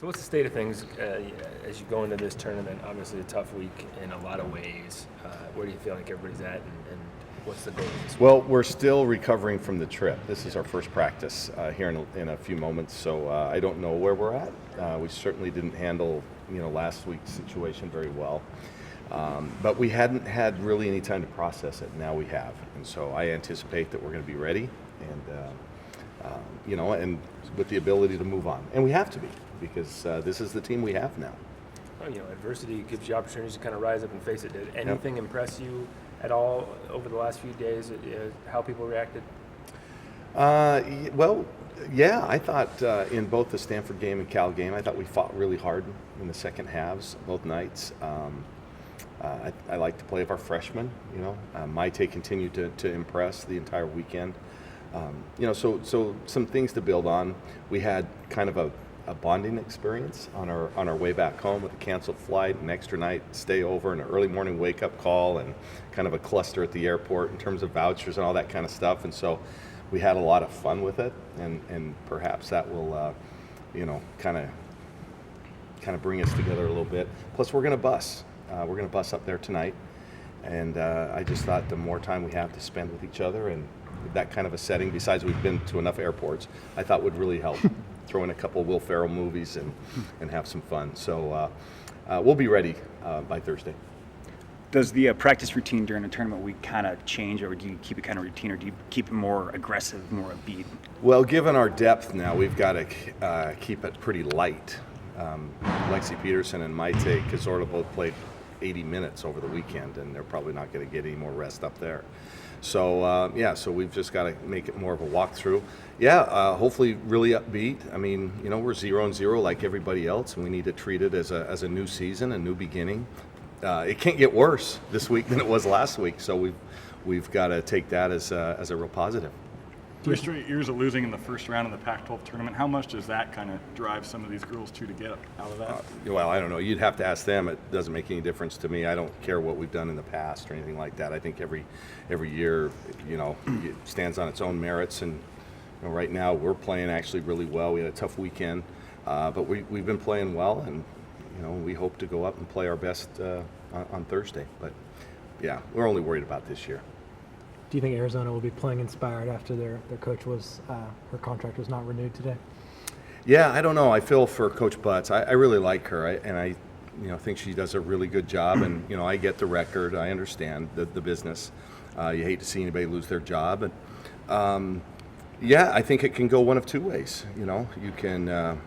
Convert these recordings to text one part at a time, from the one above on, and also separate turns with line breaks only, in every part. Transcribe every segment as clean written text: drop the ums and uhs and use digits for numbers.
So what's the state of things as you go into this tournament? Obviously a tough week in a lot of ways. Where do you feel like everybody's at, and what's the goal this week?
Well, we're still recovering from the trip. This is our first practice here in a few moments, so I don't know where we're at. We certainly didn't handle last week's situation very well, but we hadn't had really any time to process it. Now we have, and so I anticipate that we're going to be ready, and and with the ability to move on, and we have to be because this is the team we have now.
Adversity gives you opportunities to kind of rise up and face it. Did anything impress you at all over the last few days, how people reacted?
Well, yeah, I thought in both the Stanford game and Cal game, I thought we fought really hard in the second halves, both nights. I like the play of our freshmen. Maite continued to impress the entire weekend. So some things to build on. We had kind of a bonding experience on our way back home with a canceled flight, an extra night stay over, and an early morning wake up call, and kind of a cluster at the airport in terms of vouchers and all that kind of stuff. And so we had a lot of fun with it, and perhaps that will kind of bring us together a little bit. Plus we're going to bus. We're going to bus up there tonight, and I just thought the more time we have to spend with each other and that kind of a setting, besides we've been to enough airports, I thought would really help. Throw in a couple of Will Ferrell movies and have some fun. So we'll be ready by Thursday.
Does the practice routine during a tournament week kind of change, or do you keep it kind of routine, or do you keep it more aggressive, more upbeat?
Well, given our depth now, we've got to keep it pretty light. Lexi Peterson and Maite Cazorla both played 80 minutes over the weekend, and they're probably not going to get any more rest up there. So, so we've just got to make it more of a walkthrough. Hopefully really upbeat. I mean, we're 0-0 like everybody else, and we need to treat it as a new season, a new beginning. It can't get worse this week than it was last week, so we've got to take that as a real positive.
3 straight years of losing in the first round of the Pac-12 tournament. How much does that kind of drive some of these girls to get out of that?
Well, I don't know. You'd have to ask them. It doesn't make any difference to me. I don't care what we've done in the past or anything like that. I think every year, it stands on its own merits. And right now we're playing actually really well. We had a tough weekend, but we've been playing well, and we hope to go up and play our best on Thursday. But yeah, we're only worried about this year.
Do you think Arizona will be playing inspired after their coach her contract was not renewed today?
Yeah, I don't know. I feel for Coach Butts. I really like her, and I think she does a really good job. And I get the record. I understand the business. You hate to see anybody lose their job, and I think it can go one of two ways. You can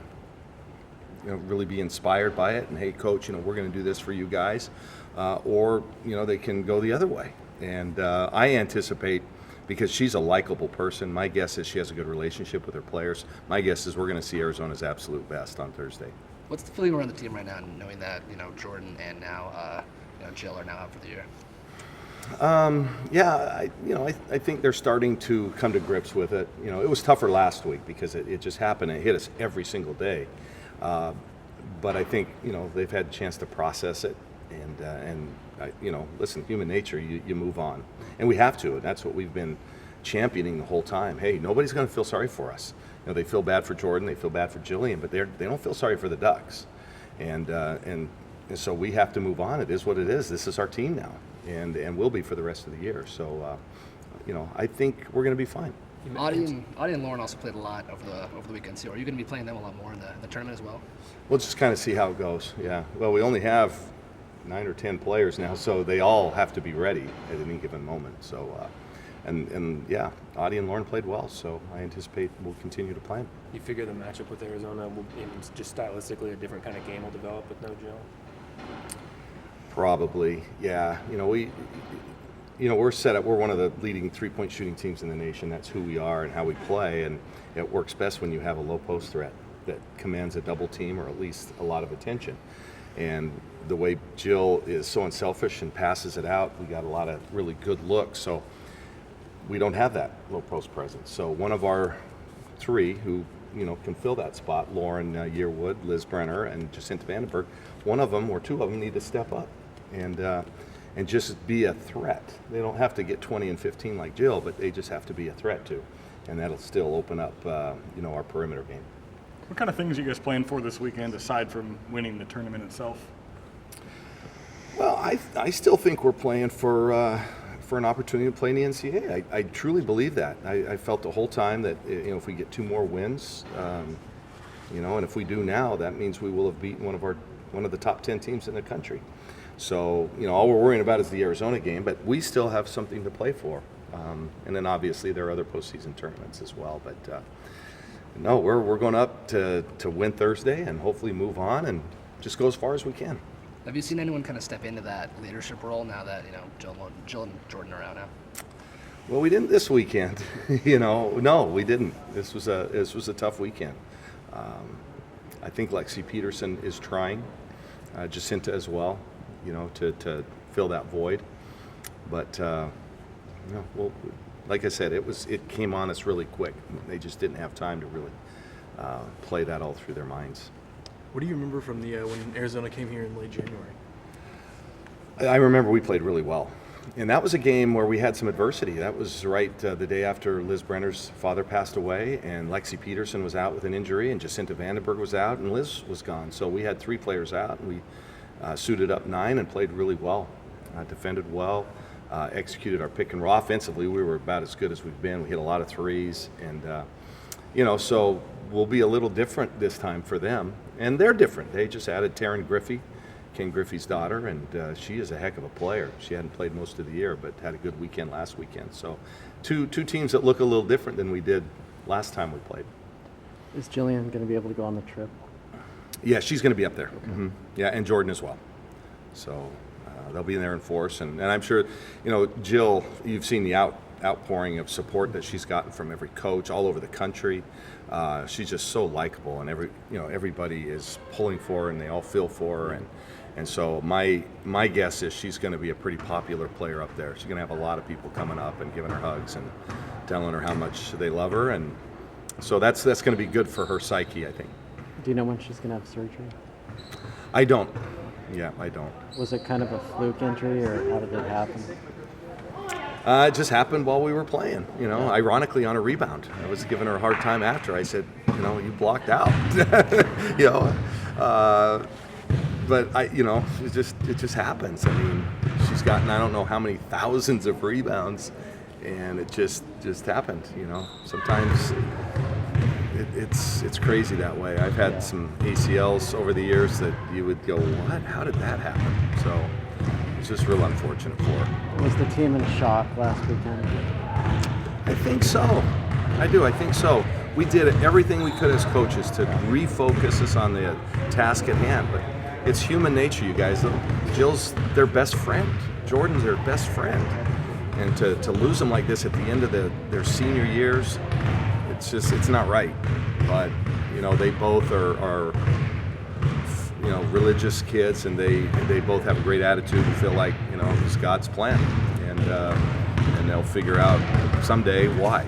really be inspired by it, and hey, Coach, we're going to do this for you guys, or they can go the other way. And I anticipate, because she's a likable person, my guess is she has a good relationship with her players. My guess is we're going to see Arizona's absolute best on Thursday.
What's the feeling around the team right now, knowing that Jordan and now Jill are now out for the year?
I think they're starting to come to grips with it. It was tougher last week because it just happened. It hit us every single day. But I think they've had a chance to process it, and listen, human nature, you move on, and we have to, and that's what we've been championing the whole time. Hey, nobody's going to feel sorry for us. They feel bad for Jordan, they feel bad for Jillian, but they don't feel sorry for the Ducks, and so we have to move on. It is what it is. This is our team now, and will be for the rest of the year. So, I think we're going to be fine.
Audie and Lauren also played a lot over the weekend too. Are you going to be playing them a lot more in the tournament as well?
We'll just kind of see how it goes. Yeah. Well, we only have 9 or 10 players now, so they all have to be ready at any given moment. So, Audie and Lauren played well, so I anticipate we'll continue to play them.
You figure the matchup with Arizona will, just stylistically, a different kind of game will develop with no Jill?
Probably, yeah. We're set up. We're one of the leading three-point shooting teams in the nation. That's who we are and how we play, and it works best when you have a low post threat that commands a double team or at least a lot of attention. And the way Jill is so unselfish and passes it out, we got a lot of really good looks. So we don't have that low post presence. So one of our 3 who can fill that spot, Lauren Yearwood, Liz Brenner, and Jacinta Vandenberg, one of them or 2 of them need to step up and just be a threat. They don't have to get 20 and 15 like Jill, but they just have to be a threat too, and that'll still open up our perimeter game.
What kind of things are you guys playing for this weekend aside from winning the tournament itself?
Well, I still think we're playing for an opportunity to play in the NCAA. I truly believe that. I felt the whole time that if we get 2 more wins, and if we do now, that means we will have beaten one of the top 10 teams in the country. So all we're worrying about is the Arizona game, but we still have something to play for. And then obviously there are other postseason tournaments as well. But no, we're going up to win Thursday and hopefully move on and just go as far as we can.
Have you seen anyone kind of step into that leadership role now that Jill and Jordan are out now?
Well, we didn't this weekend. No, we didn't. This was a tough weekend. I think Lexi Peterson is trying, Jacinta as well, to fill that void. But well, like I said, it came on us really quick. They just didn't have time to really play that all through their minds.
What do you remember from the when Arizona came here in late January?
I remember we played really well. And that was a game where we had some adversity. That was right the day after Liz Brenner's father passed away, and Lexi Peterson was out with an injury, and Jacinta Vandenberg was out, and Liz was gone. So we had 3 players out, and we suited up 9 and played really well, defended well, executed our pick and roll. Offensively, we were about as good as we've been. We hit a lot of threes, and so we'll be a little different this time for them. And they're different. They just added Taryn Griffey, Ken Griffey's daughter, and she is a heck of a player. She hadn't played most of the year, but had a good weekend last weekend. So two teams that look a little different than we did last time we played.
Is Jillian going to be able to go on the trip?
Yeah, she's going to be up there. Mm-hmm. Yeah, and Jordan as well. So they'll be in there in force. And I'm sure, Jill, you've seen the outpouring of support that she's gotten from every coach all over the country. She's just so likable, and everybody is pulling for her, and they all feel for her. And so my guess is she's going to be a pretty popular player up there. She's going to have a lot of people coming up and giving her hugs and telling her how much they love her. And so that's going to be good for her psyche, I think.
Do you know when she's going to have surgery?
I don't. Yeah, I don't.
Was it kind of a fluke injury, or how did it happen?
It just happened while we were playing, ironically on a rebound. I was giving her a hard time after. I said, you blocked out, but it just happens. I mean, she's gotten, I don't know how many thousands of rebounds, and it just happened, Sometimes it's crazy that way. I've had some ACLs over the years that you would go, what? How did that happen? So it's just real unfortunate for her.
Was the team in shock last weekend?
I think so. I do. I think so. We did everything we could as coaches to refocus us on the task at hand. But it's human nature, you guys. Jill's their best friend. Jordan's their best friend. And to lose them like this at the end of their senior years, it's not right. But, they both are religious kids, and they both have a great attitude and feel like, it's God's plan. And they'll figure out someday why.